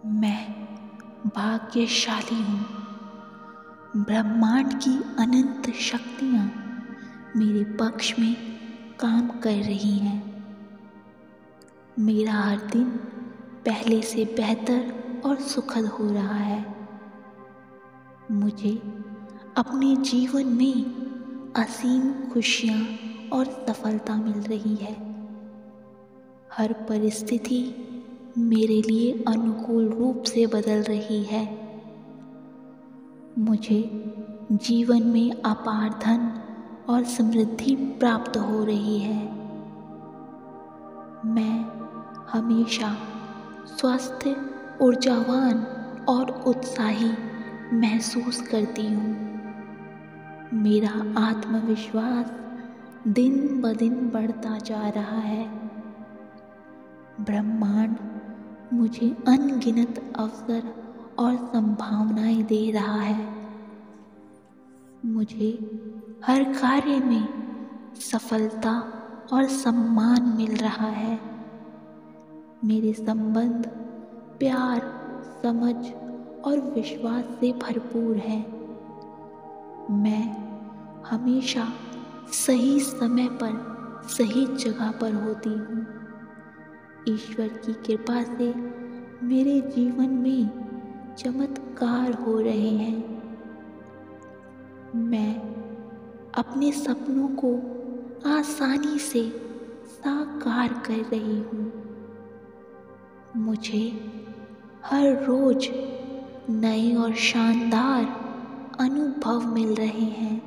मैं भाग्यशाली हूँ। ब्रह्मांड की अनंत शक्तियाँ मेरे पक्ष में काम कर रही हैं। मेरा हर दिन पहले से बेहतर और सुखद हो रहा है। मुझे अपने जीवन में असीम खुशियाँ और सफलता मिल रही है। हर परिस्थिति मेरे लिए अनुकूल रूप से बदल रही है। मुझे जीवन में अपार धन और समृद्धि प्राप्त हो रही है। मैं हमेशा स्वस्थ, ऊर्जावान और उत्साही महसूस करती हूँ। मेरा आत्मविश्वास दिन ब दिन बढ़ता जा रहा है। ब्रह्मांड मुझे अनगिनत अवसर और संभावनाएं दे रहा है। मुझे हर कार्य में सफलता और सम्मान मिल रहा है। मेरे संबंध प्यार, समझ और विश्वास से भरपूर हैं। मैं हमेशा सही समय पर सही जगह पर होती हूँ। ईश्वर की कृपा से मेरे जीवन में चमत्कार हो रहे हैं। मैं अपने सपनों को आसानी से साकार कर रही हूँ। मुझे हर रोज नए और शानदार अनुभव मिल रहे हैं।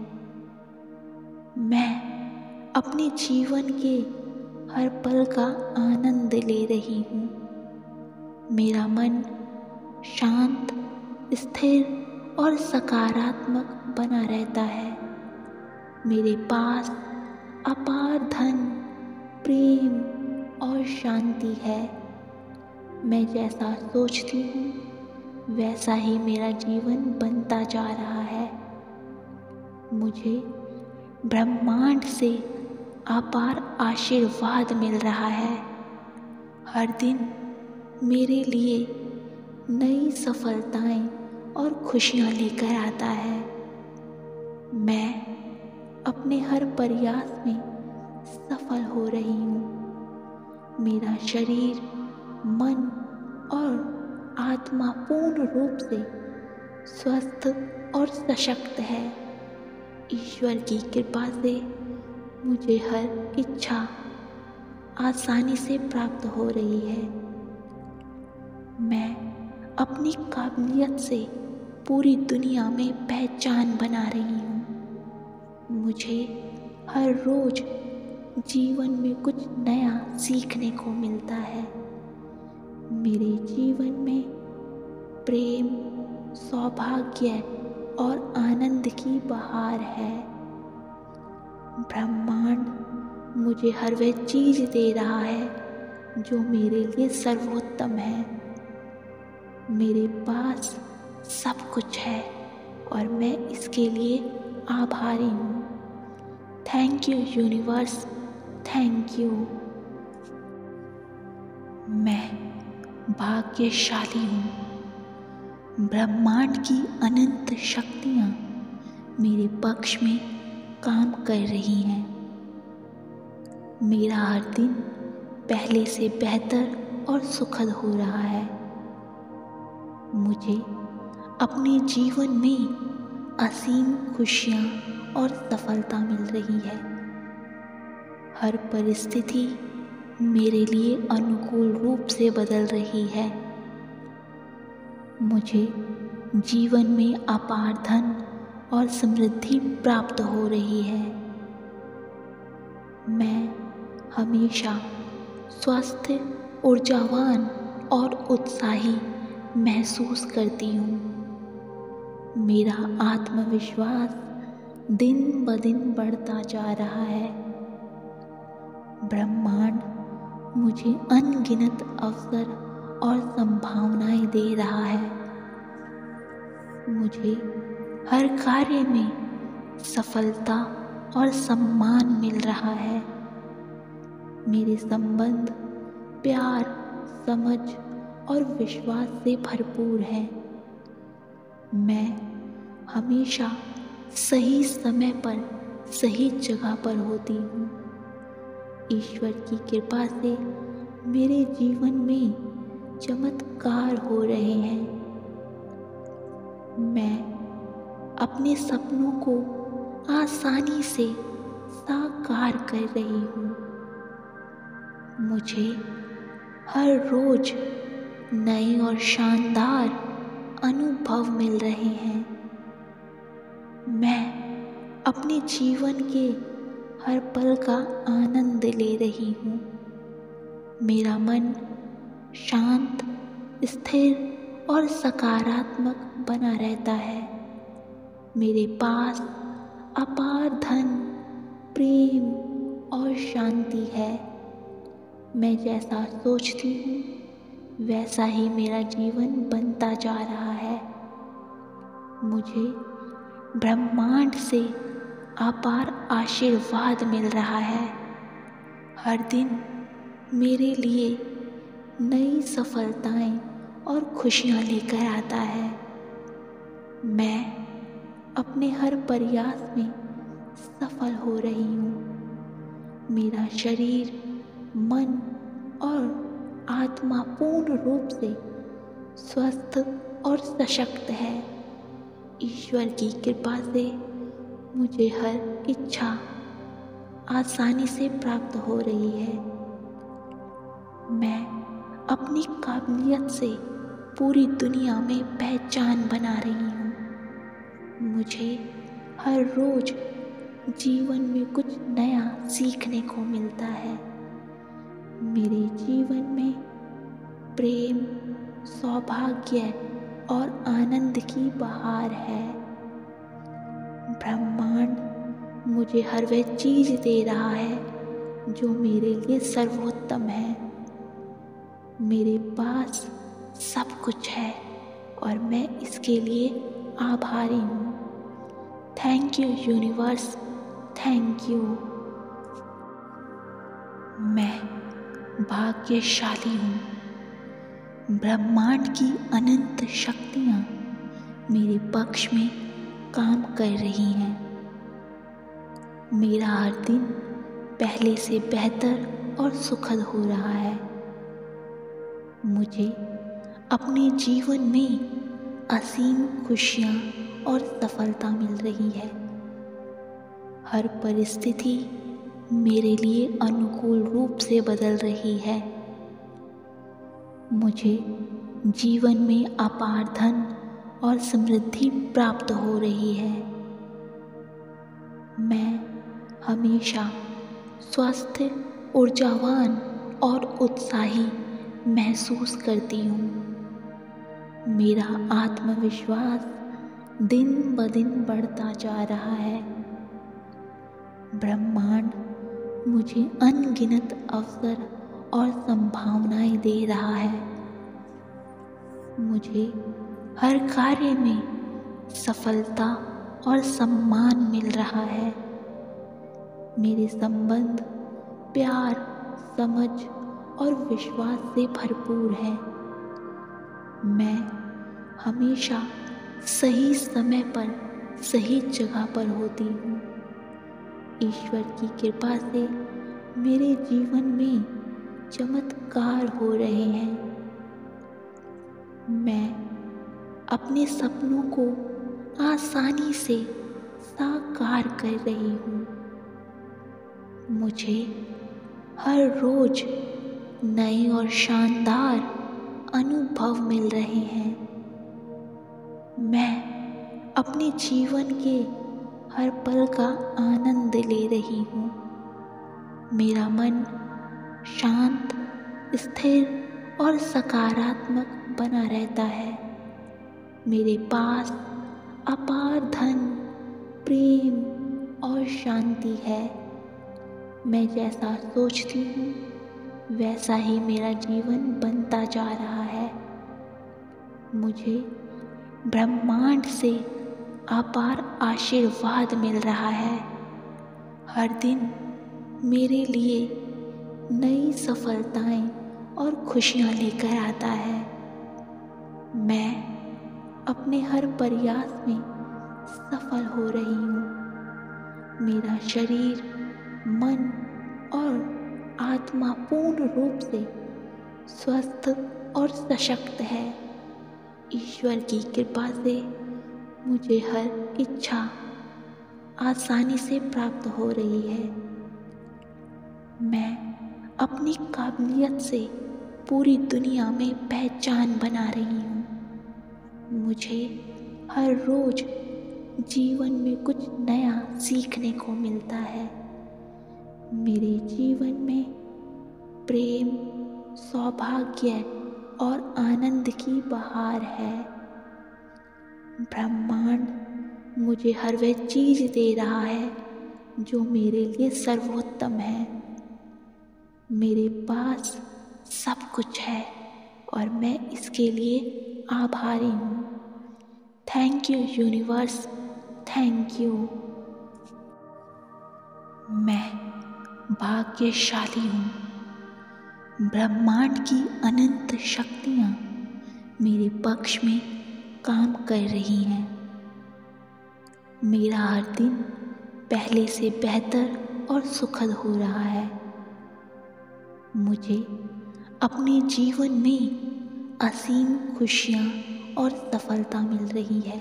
मैं अपने जीवन के हर पल का आनंद ले रही हूँ। मेरा मन शांत, स्थिर और सकारात्मक बना रहता है। मेरे पास अपार धन, प्रेम और शांति है। मैं जैसा सोचती हूँ वैसा ही मेरा जीवन बनता जा रहा है। मुझे ब्रह्मांड से अपार आशीर्वाद मिल रहा है। हर दिन मेरे लिए नई सफलताएं और खुशियाँ लेकर आता है। मैं अपने हर प्रयास में सफल हो रही हूँ। मेरा शरीर, मन और आत्मा पूर्ण रूप से स्वस्थ और सशक्त है। ईश्वर की कृपा से मुझे हर इच्छा आसानी से प्राप्त हो रही है। मैं अपनी काबिलियत से पूरी दुनिया में पहचान बना रही हूँ। मुझे हर रोज जीवन में कुछ नया सीखने को मिलता है। मेरे जीवन में प्रेम, सौभाग्य और आनंद की बहार है। ब्रह्मांड मुझे हर वह चीज़ दे रहा है जो मेरे लिए सर्वोत्तम है। मेरे पास सब कुछ है और मैं इसके लिए आभारी हूँ। Thank you universe, thank you. मैं भाग्यशाली हूँ। ब्रह्मांड की अनंत शक्तियाँ मेरे पक्ष में काम कर रही हैं। मेरा हर दिन पहले से बेहतर और सुखद हो रहा है। मुझे अपने जीवन में असीम खुशियाँ और सफलता मिल रही है। हर परिस्थिति मेरे लिए अनुकूल रूप से बदल रही है। मुझे जीवन में अपार धन और समृद्धि प्राप्त हो रही है। मैं हमेशा स्वस्थ, ऊर्जावान और उत्साही महसूस करती हूँ। मेरा आत्मविश्वास दिन ब दिन बढ़ता जा रहा है। ब्रह्मांड मुझे अनगिनत अवसर और संभावनाएं दे रहा है। मुझे हर कार्य में सफलता और सम्मान मिल रहा है। मेरे संबंध प्यार, समझ और विश्वास से भरपूर है। मैं हमेशा सही समय पर सही जगह पर होती हूँ। ईश्वर की कृपा से मेरे जीवन में चमत्कार हो रहे हैं। मैं अपने सपनों को आसानी से साकार कर रही हूँ। मुझे हर रोज नए और शानदार अनुभव मिल रहे हैं। मैं अपने जीवन के हर पल का आनंद ले रही हूँ। मेरा मन शांत, स्थिर और सकारात्मक बना रहता है। मेरे पास अपार धन, प्रेम और शांति है। मैं जैसा सोचती हूँ वैसा ही मेरा जीवन बनता जा रहा है। मुझे ब्रह्मांड से अपार आशीर्वाद मिल रहा है। हर दिन मेरे लिए नई सफलताएं और खुशियां लेकर आता है। मैं अपने हर प्रयास में सफल हो रही हूँ। मेरा शरीर, मन और आत्मा पूर्ण रूप से स्वस्थ और सशक्त है। ईश्वर की कृपा से मुझे हर इच्छा आसानी से प्राप्त हो रही है। मैं अपनी काबिलियत से पूरी दुनिया में पहचान बना रही हूँ। मुझे हर रोज जीवन में कुछ नया सीखने को मिलता है। मेरे जीवन में प्रेम, सौभाग्य और आनंद की बहार है। ब्रह्मांड मुझे हर वह चीज दे रहा है जो मेरे लिए सर्वोत्तम है। मेरे पास सब कुछ है और मैं इसके लिए आभारी हूँ। Thank you universe, thank you. मैं भाग्यशाली हूँ। ब्रह्मांड की अनंत शक्तियाँ मेरे पक्ष में काम कर रही हैं। मेरा हर दिन पहले से बेहतर और सुखद हो रहा है। मुझे अपने जीवन में असीम खुशियाँ और सफलता मिल रही है। हर परिस्थिति मेरे लिए अनुकूल रूप से बदल रही है। मुझे जीवन में अपार धन और समृद्धि प्राप्त हो रही है। मैं हमेशा स्वस्थ, ऊर्जावान और उत्साही महसूस करती हूँ। मेरा आत्मविश्वास दिन ब दिन बढ़ता जा रहा है। ब्रह्मांड मुझे अनगिनत अवसर और संभावनाएं दे रहा है। मुझे हर कार्य में सफलता और सम्मान मिल रहा है। मेरे संबंध प्यार, समझ और विश्वास से भरपूर है। मैं हमेशा सही समय पर सही जगह पर होती हूँ। ईश्वर की कृपा से मेरे जीवन में चमत्कार हो रहे हैं। मैं अपने सपनों को आसानी से साकार कर रही हूँ। मुझे हर रोज नए और शानदार अनुभव मिल रहे हैं। मैं अपने जीवन के हर पल का आनंद ले रही हूँ। मेरा मन शांत, स्थिर और सकारात्मक बना रहता है। मेरे पास अपार धन, प्रेम और शांति है। मैं जैसा सोचती हूँ वैसा ही मेरा जीवन बनता जा रहा है। मुझे ब्रह्मांड से अपार आशीर्वाद मिल रहा है। हर दिन मेरे लिए नई सफलताएं और खुशियाँ लेकर आता है। अपने हर प्रयास में सफल हो रही हूँ। मेरा शरीर, मन और आत्मा पूर्ण रूप से स्वस्थ और सशक्त है। ईश्वर की कृपा से मुझे हर इच्छा आसानी से प्राप्त हो रही है। मैं अपनी काबिलियत से पूरी दुनिया में पहचान बना रही हूँ। मुझे हर रोज जीवन में कुछ नया सीखने को मिलता है। मेरे जीवन में प्रेम, सौभाग्य और आनंद की बहार है। ब्रह्मांड मुझे हर वह चीज दे रहा है जो मेरे लिए सर्वोत्तम है। मेरे पास सब कुछ है और मैं इसके लिए आभारी हूँ। Thank you universe, thank you. मैं भाग्यशाली हूँ। ब्रह्मांड की अनंत शक्तियाँ मेरे पक्ष में काम कर रही हैं। मेरा हर दिन पहले से बेहतर और सुखद हो रहा है। मुझे अपने जीवन में असीम खुशियाँ और सफलता मिल रही है।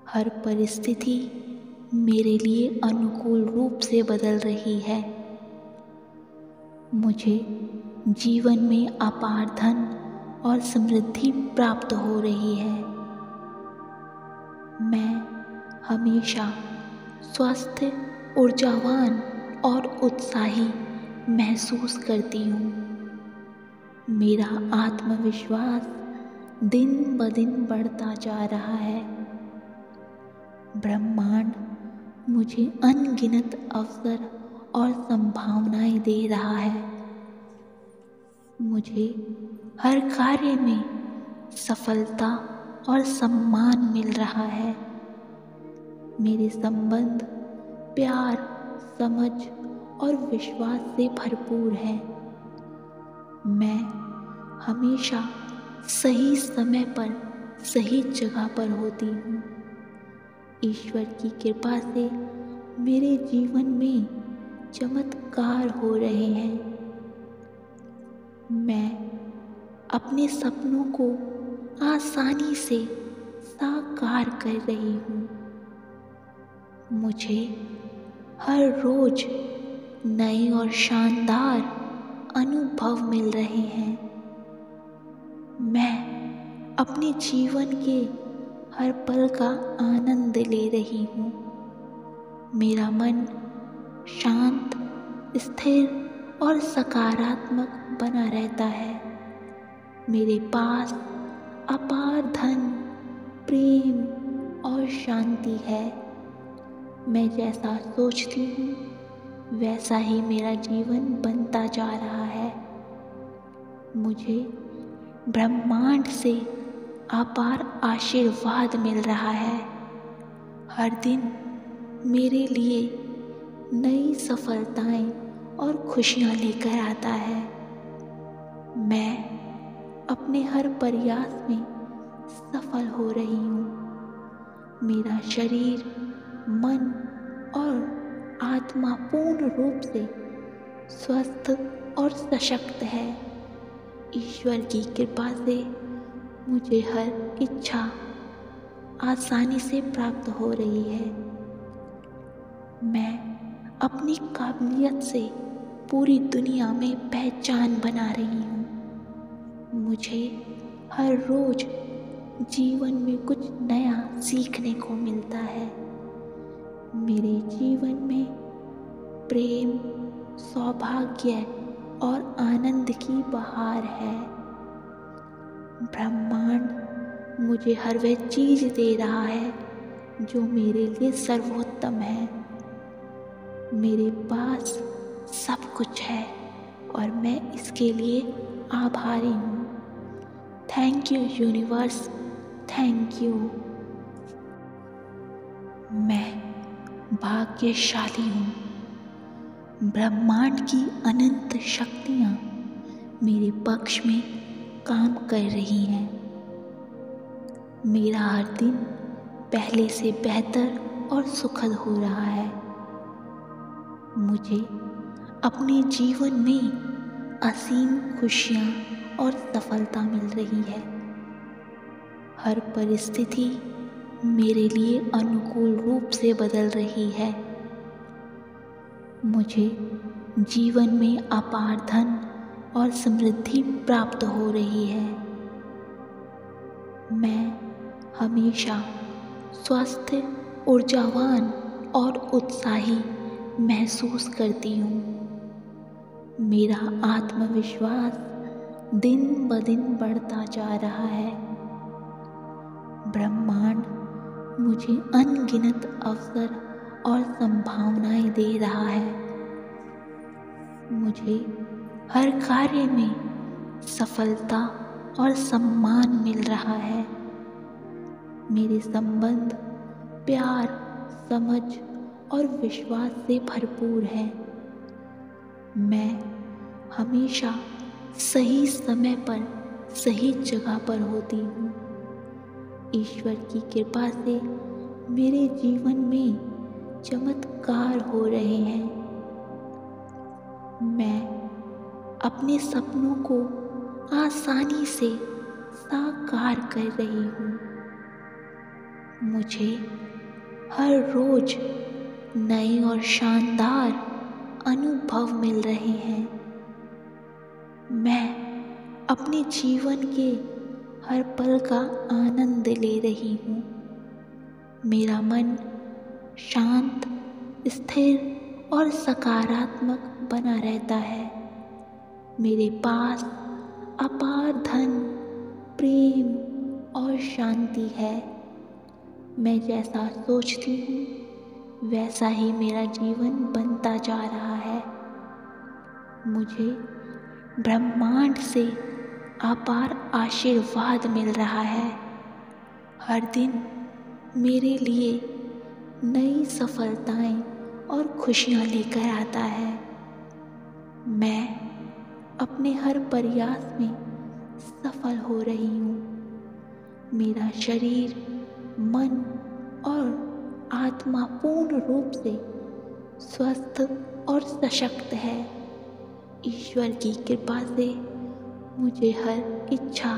हर परिस्थिति मेरे लिए अनुकूल रूप से बदल रही है। मुझे जीवन में अपार धन और समृद्धि प्राप्त हो रही है। मैं हमेशा स्वस्थ, ऊर्जावान और उत्साही महसूस करती हूँ। मेरा आत्मविश्वास दिन ब दिन बढ़ता जा रहा है। ब्रह्मांड मुझे अनगिनत अवसर और संभावनाएं दे रहा है। मुझे हर कार्य में सफलता और सम्मान मिल रहा है। मेरे संबंध प्यार, समझ और विश्वास से भरपूर है। मैं हमेशा सही समय पर सही जगह पर होती हूँ। ईश्वर की कृपा से मेरे जीवन में चमत्कार हो रहे हैं। मैं अपने सपनों को आसानी से साकार कर रही हूँ। मुझे हर रोज नए और शानदार अनुभव मिल रहे हैं। मैं अपने जीवन के हर पल का आनंद ले रही हूँ। मेरा मन शांत, स्थिर और सकारात्मक बना रहता है। मेरे पास अपार धन, प्रेम और शांति है। मैं जैसा सोचती हूँ वैसा ही मेरा जीवन बनता जा रहा है। मुझे ब्रह्मांड से अपार आशीर्वाद मिल रहा है। हर दिन मेरे लिए नई सफलताएं और खुशियाँ लेकर आता है। मैं अपने हर प्रयास में सफल हो रही हूँ। मेरा शरीर, मन और आत्मा पूर्ण रूप से स्वस्थ और सशक्त है। ईश्वर की कृपा से मुझे हर इच्छा आसानी से प्राप्त हो रही है। मैं अपनी काबिलियत से पूरी दुनिया में पहचान बना रही हूँ। मुझे हर रोज जीवन में कुछ नया सीखने को मिलता है। मेरे जीवन में प्रेम, सौभाग्य और आनंद की बहार है। ब्रह्मांड मुझे हर वह चीज दे रहा है जो मेरे लिए सर्वोत्तम है। मेरे पास सब कुछ है और मैं इसके लिए आभारी हूँ। Thank you universe, thank you. मैं भाग्यशाली हूँ। ब्रह्मांड की अनंत शक्तियाँ मेरे पक्ष में काम कर रही हैं। मेरा हर दिन पहले से बेहतर और सुखद हो रहा है। मुझे अपने जीवन में असीम खुशियाँ और सफलता मिल रही है। हर परिस्थिति मेरे लिए अनुकूल रूप से बदल रही है। मुझे जीवन में अपार धन और समृद्धि प्राप्त हो रही है। मैं हमेशा स्वस्थ, ऊर्जावान और उत्साही महसूस करती हूँ। मेरा आत्मविश्वास दिन ब दिन बढ़ता जा रहा है। ब्रह्मांड मुझे अनगिनत अवसर और संभावनाएं दे रहा है। मुझे हर कार्य में सफलता और सम्मान मिल रहा है। मेरे संबंध प्यार, समझ और विश्वास से भरपूर है। मैं हमेशा सही समय पर सही जगह पर होती हूँ। ईश्वर की कृपा से मेरे जीवन में चमत्कार हो रहे हैं। मैं अपने सपनों को आसानी से साकार कर रही हूँ। मुझे हर रोज नए और शानदार अनुभव मिल रहे हैं। मैं अपने जीवन के हर पल का आनंद ले रही हूँ। मेरा मन शांत, स्थिर और सकारात्मक बना रहता है। मेरे पास अपार धन, प्रेम और शांति है। मैं जैसा सोचती हूँ वैसा ही मेरा जीवन बनता जा रहा है। मुझे ब्रह्मांड से अपार आशीर्वाद मिल रहा है। हर दिन मेरे लिए नई सफलताएं और खुशियाँ लेकर आता है। मैं अपने हर प्रयास में सफल हो रही हूँ। मेरा शरीर, मन और आत्मा पूर्ण रूप से स्वस्थ और सशक्त है। ईश्वर की कृपा से मुझे हर इच्छा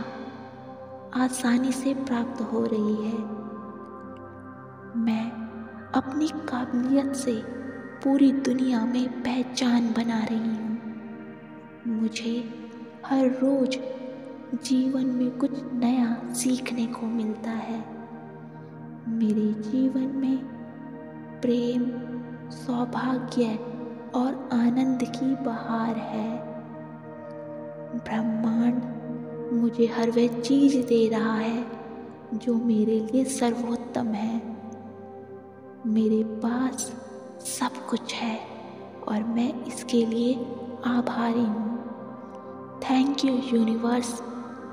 आसानी से प्राप्त हो रही है। मैं अपनी काबिलियत से पूरी दुनिया में पहचान बना रही हूँ। मुझे हर रोज जीवन में कुछ नया सीखने को मिलता है। मेरे जीवन में प्रेम, सौभाग्य और आनंद की बहार है। ब्रह्मांड मुझे हर वह चीज़ दे रहा है जो मेरे लिए सर्वोत्तम है। मेरे पास सब कुछ है और मैं इसके लिए आभारी हूँ। Thank you universe,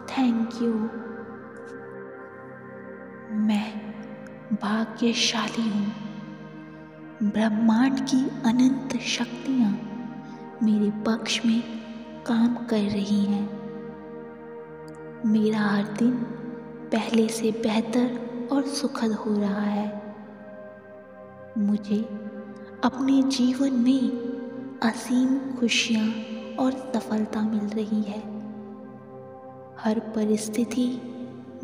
thank you. मैं भाग्यशाली हूँ। ब्रह्मांड की अनंत शक्तियाँ मेरे पक्ष में काम कर रही हैं। मेरा हर दिन पहले से बेहतर और सुखद हो रहा है। मुझे अपने जीवन में असीम खुशियाँ और सफलता मिल रही है। हर परिस्थिति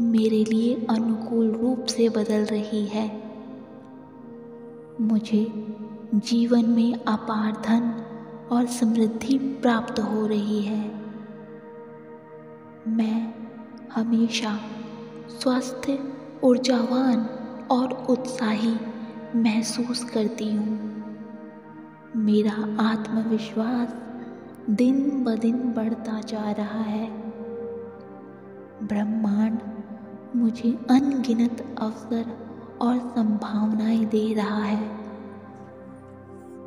मेरे लिए अनुकूल रूप से बदल रही है। मुझे जीवन में अपार धन और समृद्धि प्राप्त हो रही है। मैं हमेशा स्वस्थ, ऊर्जावान और उत्साही महसूस करती हूँ। मेरा आत्मविश्वास दिन ब दिन बढ़ता जा रहा है। ब्रह्मांड मुझे अनगिनत अवसर और संभावनाएं दे रहा है।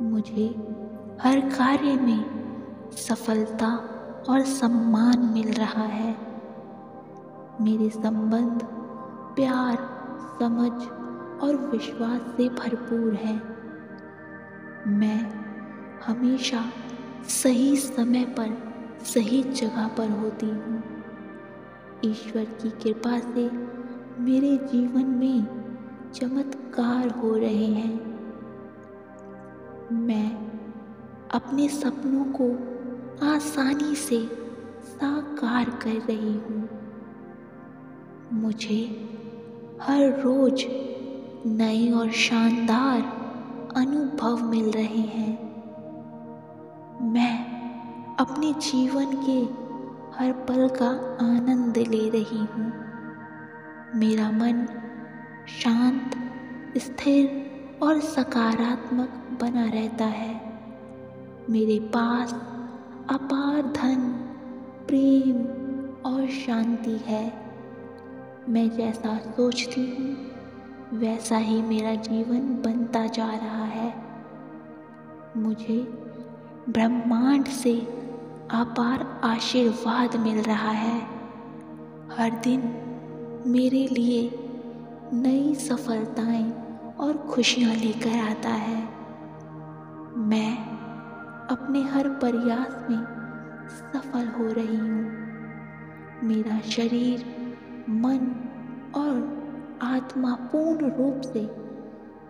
मुझे हर कार्य में सफलता और सम्मान मिल रहा है। मेरे संबंध प्यार, समझ और विश्वास से भरपूर है। मैं हमेशा सही समय पर सही जगह पर होती हूँ। ईश्वर की कृपा से मेरे जीवन में चमत्कार हो रहे हैं। मैं अपने सपनों को आसानी से साकार कर रही हूँ। मुझे हर रोज नए और शानदार अनुभव मिल रहे हैं। मैं अपने जीवन के हर पल का आनंद ले रही हूँ। मेरा मन शांत, स्थिर और सकारात्मक बना रहता है। मेरे पास अपार धन, प्रेम और शांति है। मैं जैसा सोचती हूँ वैसा ही मेरा जीवन बनता जा रहा है। मुझे ब्रह्मांड से अपार आशीर्वाद मिल रहा है। हर दिन मेरे लिए नई सफलताएं और खुशियां लेकर आता है। मैं अपने हर प्रयास में सफल हो रही हूँ। मेरा शरीर, मन और आत्मा पूर्ण रूप से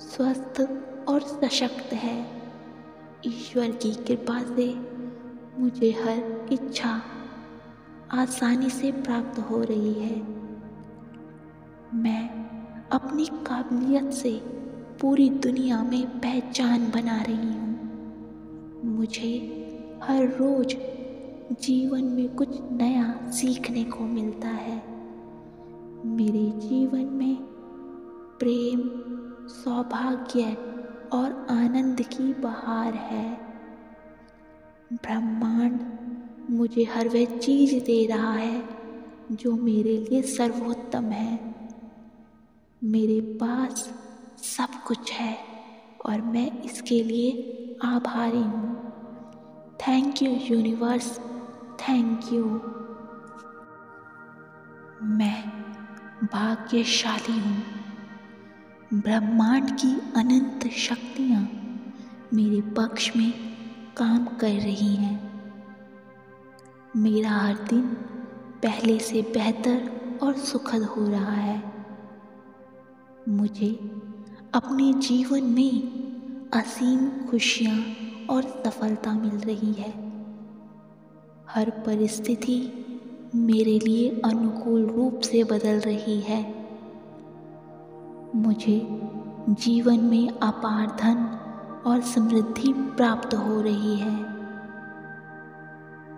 स्वस्थ और सशक्त है। ईश्वर की कृपा से मुझे हर इच्छा आसानी से प्राप्त हो रही है। मैं अपनी काबिलियत से पूरी दुनिया में पहचान बना रही हूँ। मुझे हर रोज जीवन में कुछ नया सीखने को मिलता है। मेरे जीवन में प्रेम, सौभाग्य और आनंद की बहार है। ब्रह्मांड मुझे हर वह चीज दे रहा है जो मेरे लिए सर्वोत्तम है। मेरे पास सब कुछ है और मैं इसके लिए आभारी हूँ। Thank you universe, thank you. मैं भाग्यशाली हूँ। ब्रह्मांड की अनंत शक्तियाँ मेरे पक्ष में काम कर रही हैं। मेरा हर दिन पहले से बेहतर और सुखद हो रहा है। मुझे अपने जीवन में असीम खुशियाँ और सफलता मिल रही है। हर परिस्थिति मेरे लिए अनुकूल रूप से बदल रही है। मुझे जीवन में अपार धन और समृद्धि प्राप्त हो रही है।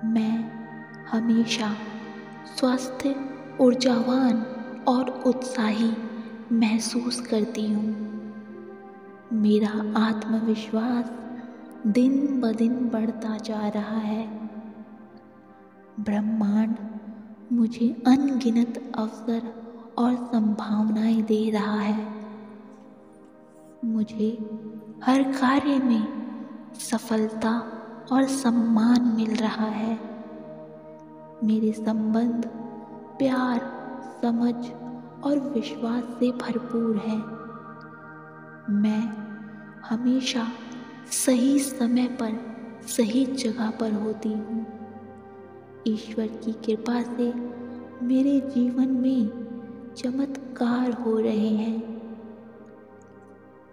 मैं हमेशा स्वस्थ, ऊर्जावान और उत्साही महसूस करती हूँ। मेरा आत्मविश्वास दिन ब दिन बढ़ता जा रहा है। ब्रह्मांड मुझे अनगिनत अवसर और संभावनाएं दे रहा है। मुझे हर कार्य में सफलता और सम्मान मिल रहा है। मेरे संबंध प्यार, समझ और विश्वास से भरपूर है। मैं हमेशा सही समय पर सही जगह पर होती हूँ। ईश्वर की कृपा से मेरे जीवन में चमत्कार हो रहे हैं।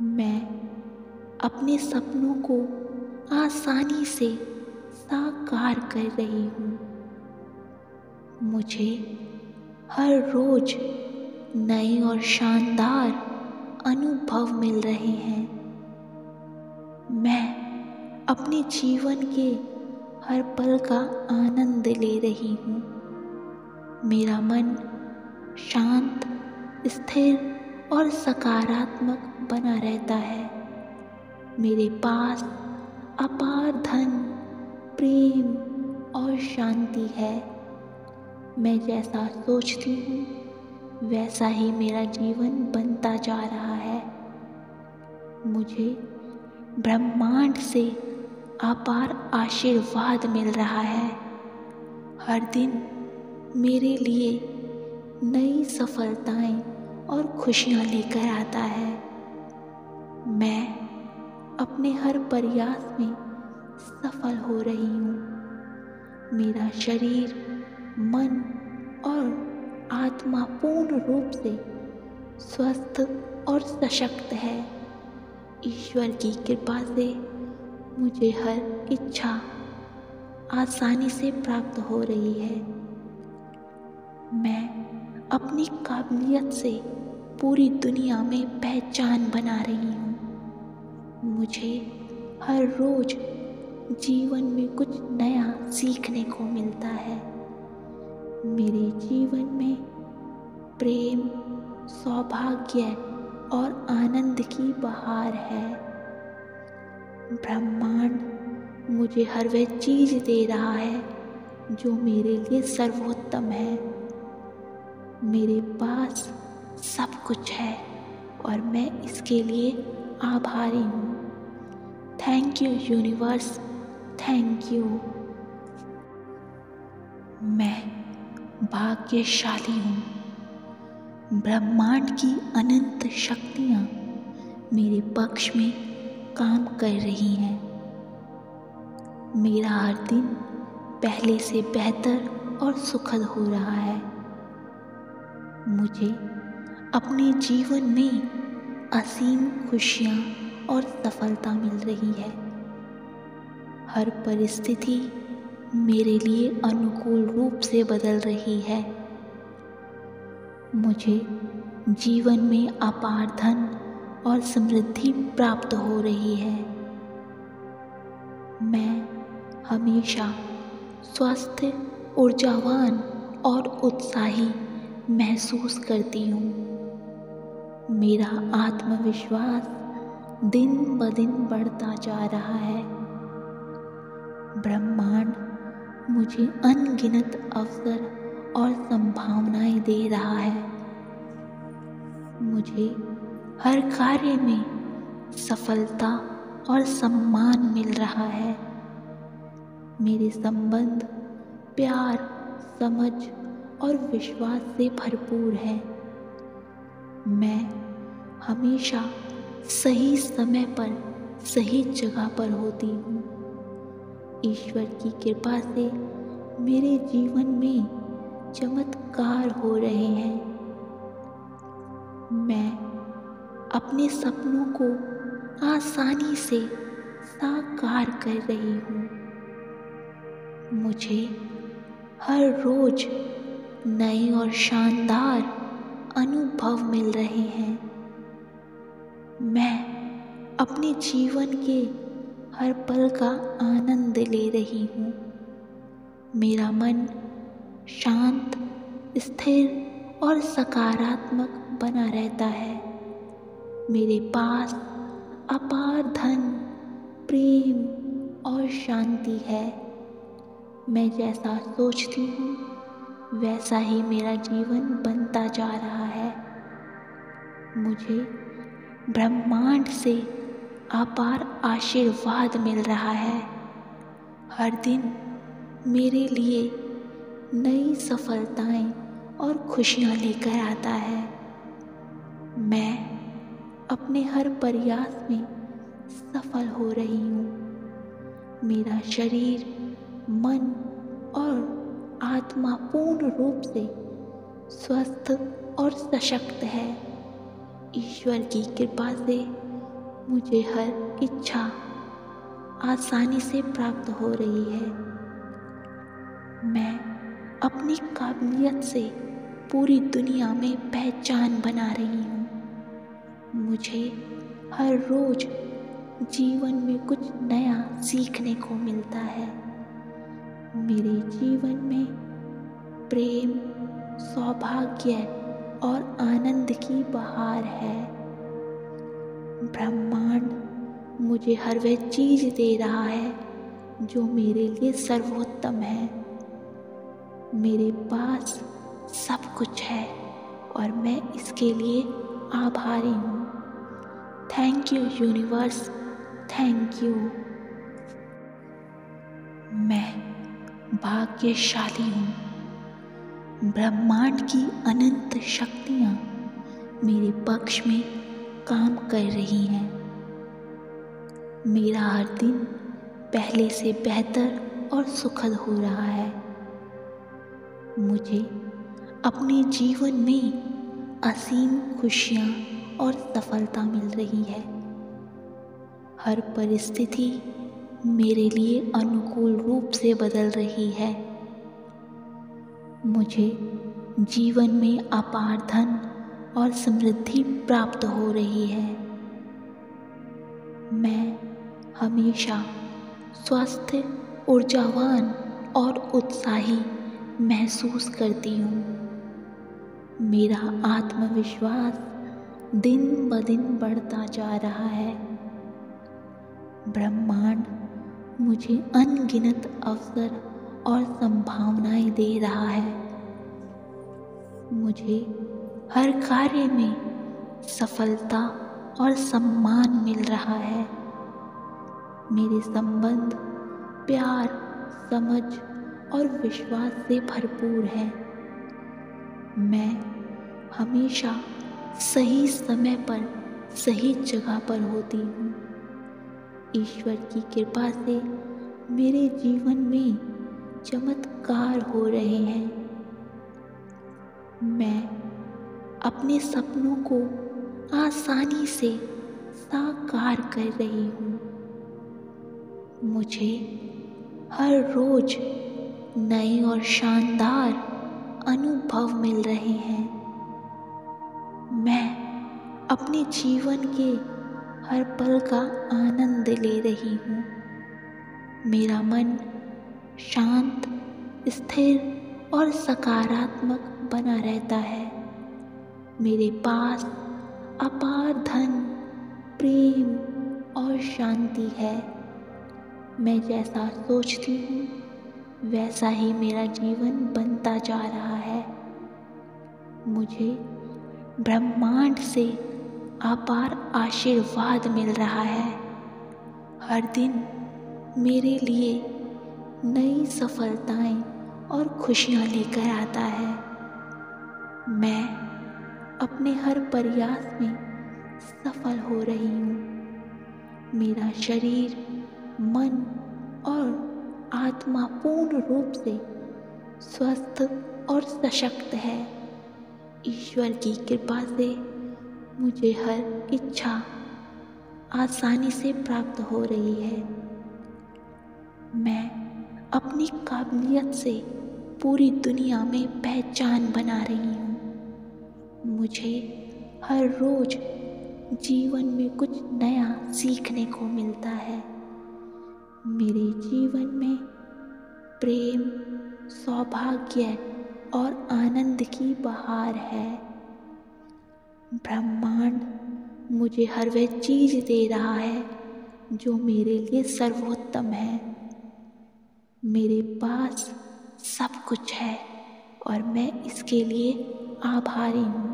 मैं अपने सपनों को आसानी से साकार कर रही हूँ। मुझे हर रोज नए और शानदार अनुभव मिल रहे हैं। मैं अपने जीवन के हर पल का आनंद ले रही हूँ। मेरा मन शांत, स्थिर और सकारात्मक बना रहता है। मेरे पास अपार धन, प्रेम और शांति है। मैं जैसा सोचती हूँ वैसा ही मेरा जीवन बनता जा रहा है। मुझे ब्रह्मांड से अपार आशीर्वाद मिल रहा है। हर दिन मेरे लिए नई सफलताएं और खुशियां लेकर आता है। मैं अपने हर प्रयास में सफल हो रही हूँ। मेरा शरीर, मन और आत्मा पूर्ण रूप से स्वस्थ और सशक्त है। ईश्वर की कृपा से मुझे हर इच्छा आसानी से प्राप्त हो रही है। मैं अपनी काबिलियत से पूरी दुनिया में पहचान बना रही हूँ। मुझे हर रोज जीवन में कुछ नया सीखने को मिलता है। मेरे जीवन में प्रेम, सौभाग्य और आनंद की बहार है। ब्रह्मांड मुझे हर वह चीज़ दे रहा है जो मेरे लिए सर्वोत्तम है। मेरे पास सब कुछ है और मैं इसके लिए आभारी हूँ। Thank you universe, thank you. मैं भाग्यशाली हूँ। ब्रह्मांड की अनंत शक्तियाँ मेरे पक्ष में काम कर रही हैं। मेरा हर दिन पहले से बेहतर और सुखद हो रहा है। मुझे अपने जीवन में असीम खुशियाँ और सफलता मिल रही है। हर परिस्थिति मेरे लिए अनुकूल रूप से बदल रही है। मुझे जीवन में अपार धन और समृद्धि प्राप्त हो रही है। मैं हमेशा स्वस्थ, ऊर्जावान और उत्साही महसूस करती हूँ। मेरा आत्मविश्वास दिन ब दिन बढ़ता जा रहा है। ब्रह्मांड मुझे अनगिनत अवसर और संभावनाएं दे रहा है। मुझे हर कार्य में सफलता और सम्मान मिल रहा है। मेरे संबंध प्यार, समझ और विश्वास से भरपूर है। मैं हमेशा सही समय पर सही जगह पर होती हूँ। ईश्वर की कृपा से मेरे जीवन में चमत्कार हो रहे हैं। मैं अपने सपनों को आसानी से साकार कर रही हूँ। मुझे हर रोज नए और शानदार अनुभव मिल रहे हैं। मैं अपने जीवन के हर पल का आनंद ले रही हूँ। मेरा मन शांत, स्थिर और सकारात्मक बना रहता है। मेरे पास अपार धन, प्रेम और शांति है। मैं जैसा सोचती हूँ वैसा ही मेरा जीवन बनता जा रहा है। मुझे ब्रह्मांड से अपार आशीर्वाद मिल रहा है। हर दिन मेरे लिए नई सफलताएं और खुशियाँ लेकर आता है। मैं अपने हर प्रयास में सफल हो रही हूँ। मेरा शरीर, मन और आत्मा पूर्ण रूप से स्वस्थ और सशक्त है। ईश्वर की कृपा से मुझे हर इच्छा आसानी से प्राप्त हो रही है। मैं अपनी काबिलियत से पूरी दुनिया में पहचान बना रही हूँ। मुझे हर रोज जीवन में कुछ नया सीखने को मिलता है। मेरे जीवन में प्रेम, सौभाग्य और आनंद की बहार है। ब्रह्मांड मुझे हर वह चीज़ दे रहा है जो मेरे लिए सर्वोत्तम है। मेरे पास सब कुछ है और मैं इसके लिए आभारी हूँ। Thank you universe, thank you. मैं भाग्यशाली हूँ। ब्रह्मांड की अनंत शक्तियाँ मेरे पक्ष में काम कर रही हैं। मेरा हर दिन पहले से बेहतर और सुखद हो रहा है। मुझे अपने जीवन में असीम खुशियाँ और सफलता मिल रही है। हर परिस्थिति मेरे लिए अनुकूल रूप से बदल रही है। मुझे जीवन में अपार धन और समृद्धि प्राप्त हो रही है। मैं हमेशा स्वस्थ, ऊर्जावान और उत्साही महसूस करती हूँ। मेरा आत्मविश्वास दिन ब दिन बढ़ता जा रहा है। ब्रह्मांड मुझे अनगिनत अवसर और संभावनाएं दे रहा है। मुझे हर कार्य में सफलता और सम्मान मिल रहा है। मेरे संबंध प्यार, समझ और विश्वास से भरपूर है। मैं हमेशा सही समय पर सही जगह पर होती हूँ। ईश्वर की कृपा से मेरे जीवन में चमत्कार हो रहे हैं। मैं अपने सपनों को आसानी से साकार कर रही हूँ। मुझे हर रोज नए और शानदार अनुभव मिल रहे हैं। मैं अपने जीवन के हर पल का आनंद ले रही हूँ। मेरा मन शांत, स्थिर और सकारात्मक बना रहता है। मेरे पास अपार धन, प्रेम और शांति है। मैं जैसा सोचती हूँ वैसा ही मेरा जीवन बनता जा रहा है। मुझे ब्रह्मांड से अपार आशीर्वाद मिल रहा है। हर दिन मेरे लिए नई सफलताएं और खुशियाँ लेकर आता है। मैं अपने हर प्रयास में सफल हो रही हूँ। मेरा शरीर, मन और आत्मा पूर्ण रूप से स्वस्थ और सशक्त है। ईश्वर की कृपा से मुझे हर इच्छा आसानी से प्राप्त हो रही है। मैं अपनी काबिलियत से पूरी दुनिया में पहचान बना रही हूँ। मुझे हर रोज जीवन में कुछ नया सीखने को मिलता है। मेरे जीवन में प्रेम, सौभाग्य और आनंद की बहार है। ब्रह्मांड मुझे हर वह चीज़ दे रहा है जो मेरे लिए सर्वोत्तम है। मेरे पास सब कुछ है और मैं इसके लिए आभारी हूँ।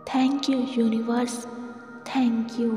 Thank you universe, thank you.